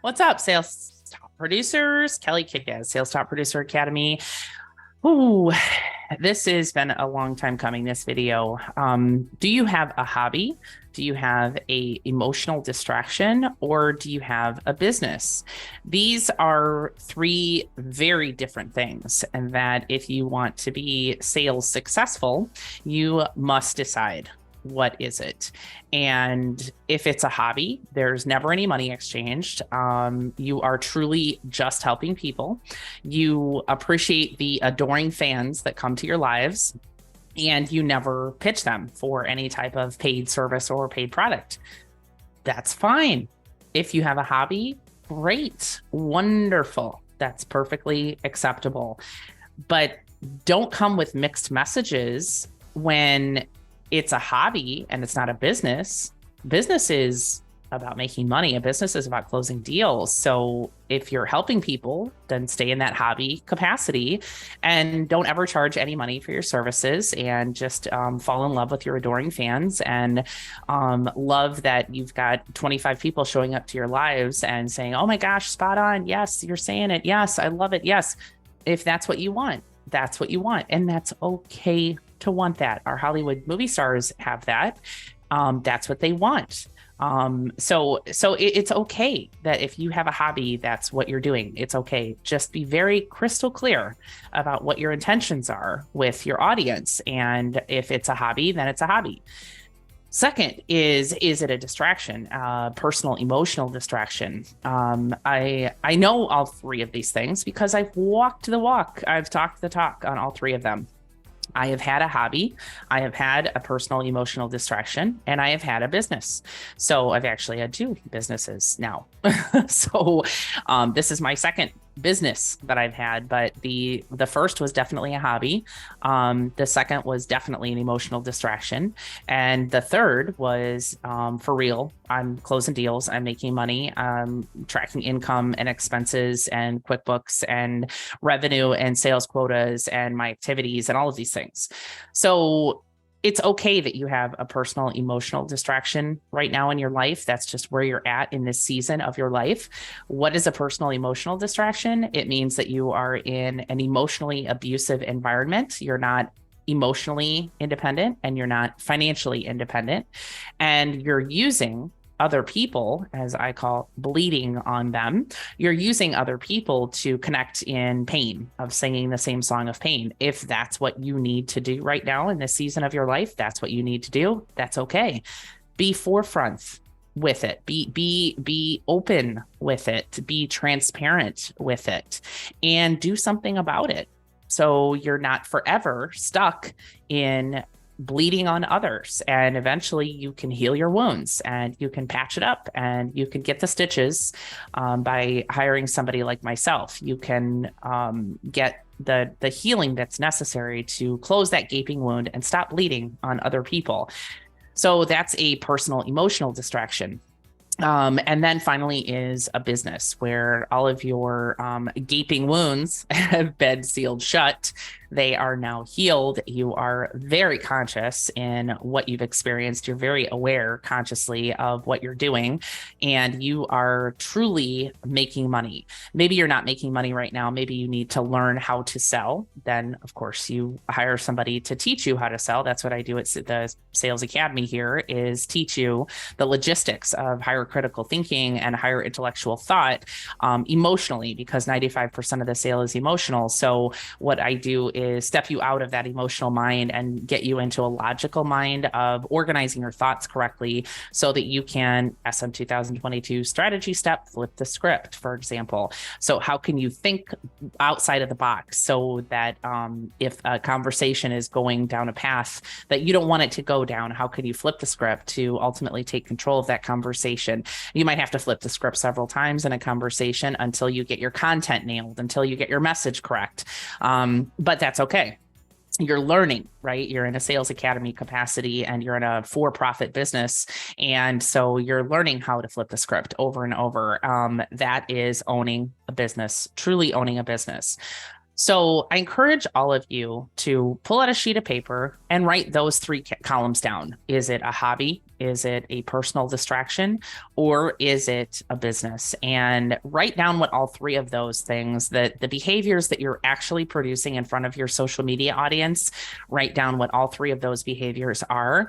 What's up, sales top producers? Kelly Kickass, Sales Top Producer Academy. Ooh, this has been a long time coming, this video. Do you have a hobby? Do you have a emotional distraction, or do you have a business? These are three very different things, and that if you want to be sales successful, you must decide. What is it? And if it's a hobby, there's never any money exchanged. You are truly just helping people. You appreciate the adoring fans that come to your lives, and you never pitch them for any type of paid service or paid product. That's fine. If you have a hobby, great, wonderful. That's perfectly acceptable. But don't come with mixed messages when it's a hobby and it's not a business. Business is about making money. A business is about closing deals. So if you're helping people, then stay in that hobby capacity and don't ever charge any money for your services, and just fall in love with your adoring fans, and love that you've got 25 people showing up to your lives and saying, oh my gosh, spot on. Yes, you're saying it. Yes, I love it. Yes. If that's what you want, that's what you want. And that's okay to want that. Our Hollywood movie stars have that. That's what they want. So it's okay that if you have a hobby, that's what you're doing. It's okay. Just be very crystal clear about what your intentions are with your audience. And if it's a hobby, then it's a hobby. Second is it a distraction, personal, emotional distraction? I know all three of these things because I've walked the walk. I've talked the talk on all three of them. I have had a hobby, I have had a personal emotional distraction, and I have had a business. So I've actually had two businesses now. So this is my second business that I've had, but the first was definitely a hobby. The second was definitely an emotional distraction. And the third was for real. I'm closing deals, I'm making money, I'm tracking income and expenses and QuickBooks and revenue and sales quotas and my activities and all of these things. So it's okay that you have a personal emotional distraction right now in your life. That's just where you're at in this season of your life. What is a personal emotional distraction? It means that you are in an emotionally abusive environment. You're not emotionally independent and you're not financially independent, and you're using other people, as I call bleeding on them. You're using other people to connect in pain, of singing the same song of pain. If that's what you need to do right now in this season of your life, that's what you need to do. That's okay. Be forefront with it. Be open with it. Be transparent with it, and do something about it. So you're not forever stuck in bleeding on others, and eventually you can heal your wounds and you can patch it up and you can get the stitches by hiring somebody like myself. You can get the healing that's necessary to close that gaping wound and stop bleeding on other people. So that's a personal emotional distraction. And then finally is a business where all of your gaping wounds have been sealed shut. They are now healed. You are very conscious in what you've experienced. You're very aware consciously of what you're doing, and you are truly making money. Maybe you're not making money right now. Maybe you need to learn how to sell. Then, of course, you hire somebody to teach you how to sell. That's what I do at the Sales Academy here, is teach you the logistics of higher critical thinking and higher intellectual thought emotionally, because 95% of the sale is emotional. So what I do is step you out of that emotional mind and get you into a logical mind of organizing your thoughts correctly so that you can, SM 2022 strategy step, flip the script, for example. So how can you think outside of the box so that if a conversation is going down a path that you don't want it to go down, how can you flip the script to ultimately take control of that conversation? You might have to flip the script several times in a conversation until you get your content nailed, until you get your message correct. But that's okay. You're learning, right? You're in a sales academy capacity and you're in a for-profit business. And so you're learning how to flip the script over and over. That is owning a business, truly owning a business. So I encourage all of you to pull out a sheet of paper and write those three columns down. Is it a hobby? Is it a personal distraction? Or is it a business? And write down what all three of those things, that the behaviors that you're actually producing in front of your social media audience, write down what all three of those behaviors are.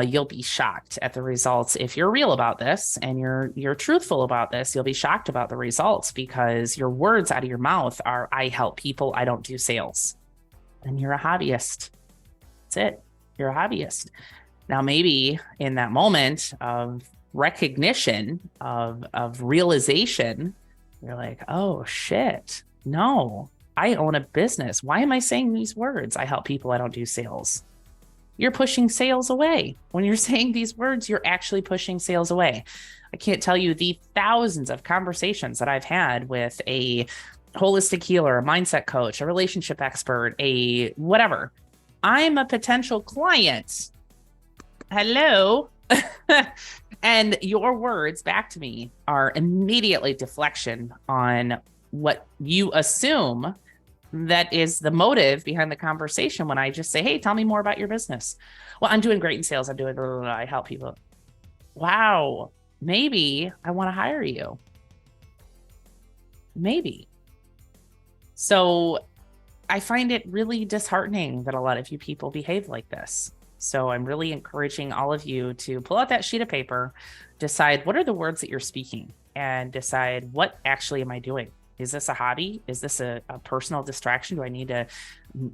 You'll be shocked at the results. If you're real about this and you're truthful about this, you'll be shocked about the results, because your words out of your mouth are, I help people, I don't do sales. And you're a hobbyist. That's it. You're a hobbyist. Now, maybe in that moment of recognition, of realization, you're like, oh shit, no, I own a business. Why am I saying these words? I help people, I don't do sales. You're pushing sales away. When you're saying these words, you're actually pushing sales away. I can't tell you the thousands of conversations that I've had with a holistic healer, a mindset coach, a relationship expert, a whatever. I'm a potential client. Hello. And your words back to me are immediately deflection on what you assume that is the motive behind the conversation when I just say, hey, tell me more about your business. Well, I'm doing great in sales. I'm doing, I help people. Wow. Maybe I want to hire you. Maybe. So I find it really disheartening that a lot of you people behave like this. So I'm really encouraging all of you to pull out that sheet of paper, decide what are the words that you're speaking, and decide, what actually am I doing? Is this a hobby? Is this a personal distraction? Do I need to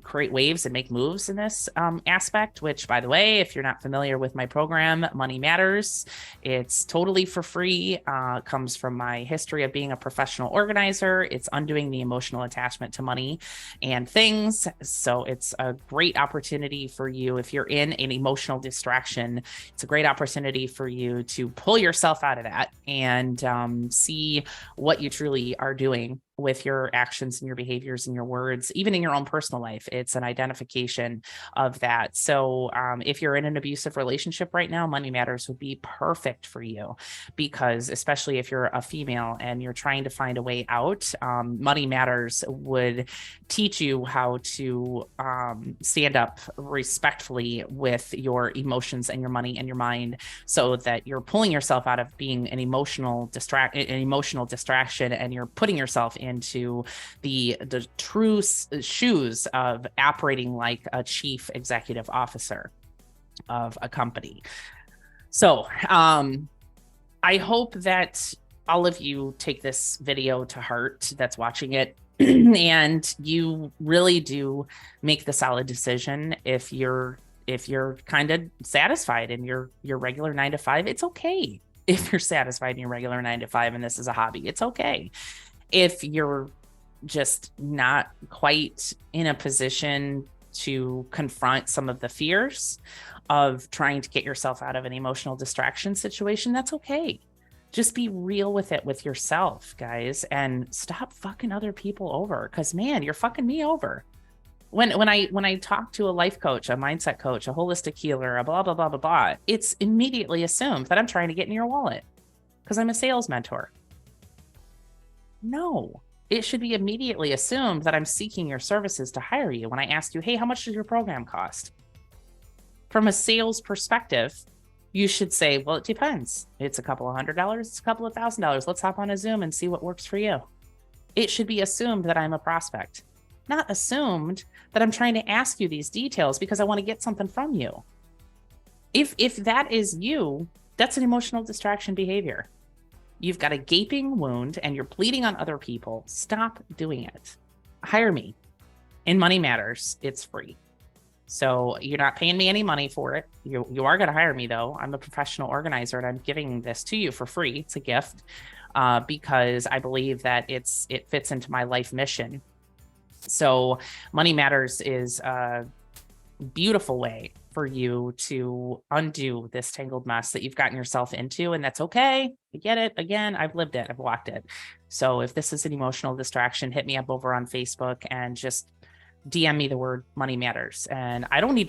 create waves and make moves in this aspect? Which, by the way, if you're not familiar with my program, Money Matters, it's totally for free. Comes from my history of being a professional organizer. It's undoing the emotional attachment to money and things. So it's a great opportunity for you. If you're in an emotional distraction, it's a great opportunity for you to pull yourself out of that and see what you truly are doing with your actions and your behaviors and your words, even in your own personal life. It's an identification of that. So if you're in an abusive relationship right now, Money Matters would be perfect for you, because especially if you're a female and you're trying to find a way out, Money Matters would teach you how to stand up respectfully with your emotions and your money and your mind, so that you're pulling yourself out of being an emotional distraction, and you're putting yourself into the true shoes of operating like a chief executive officer of a company. So I hope that all of you take this video to heart that's watching it, and you really do make the solid decision. If you're kind of satisfied in your regular 9 to 5, it's okay. If you're satisfied in your regular 9 to 5 and this is a hobby, it's okay. If you're just not quite in a position to confront some of the fears of trying to get yourself out of an emotional distraction situation, that's okay. Just be real with it with yourself, guys, and stop fucking other people over, because man, you're fucking me over. When I talk to a life coach, a mindset coach, a holistic healer, a blah, blah, blah, blah, blah, it's immediately assumed that I'm trying to get in your wallet because I'm a sales mentor. No, it should be immediately assumed that I'm seeking your services to hire you. When I ask you, hey, how much does your program cost? From a sales perspective, you should say, well, it depends. It's a couple of $100, it's a couple of $1,000. Let's hop on a Zoom and see what works for you. It should be assumed that I'm a prospect, not assumed that I'm trying to ask you these details because I want to get something from you. If that is you, that's an emotional distraction behavior. You've got a gaping wound and you're bleeding on other people. Stop doing it. Hire me. In Money Matters, it's free. So you're not paying me any money for it. You are going to hire me, though. I'm a professional organizer and I'm giving this to you for free. It's a gift because I believe that it fits into my life mission. So Money Matters is a beautiful way for you to undo this tangled mess that you've gotten yourself into. And that's okay. I get it. Again, I've lived it. I've walked it. So if this is an emotional distraction, hit me up over on Facebook and just DM me the word money matters. And I don't need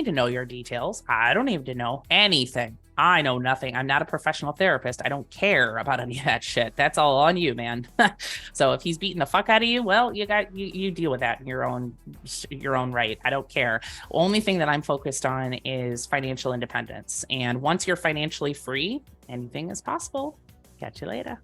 to know your details. I don't need to know anything. I know nothing. I'm not a professional therapist. I don't care about any of that shit. That's all on you, man. So if he's beating the fuck out of you, well, you deal with that in your own right. I don't care. Only thing that I'm focused on is financial independence. And once you're financially free, anything is possible. Catch you later.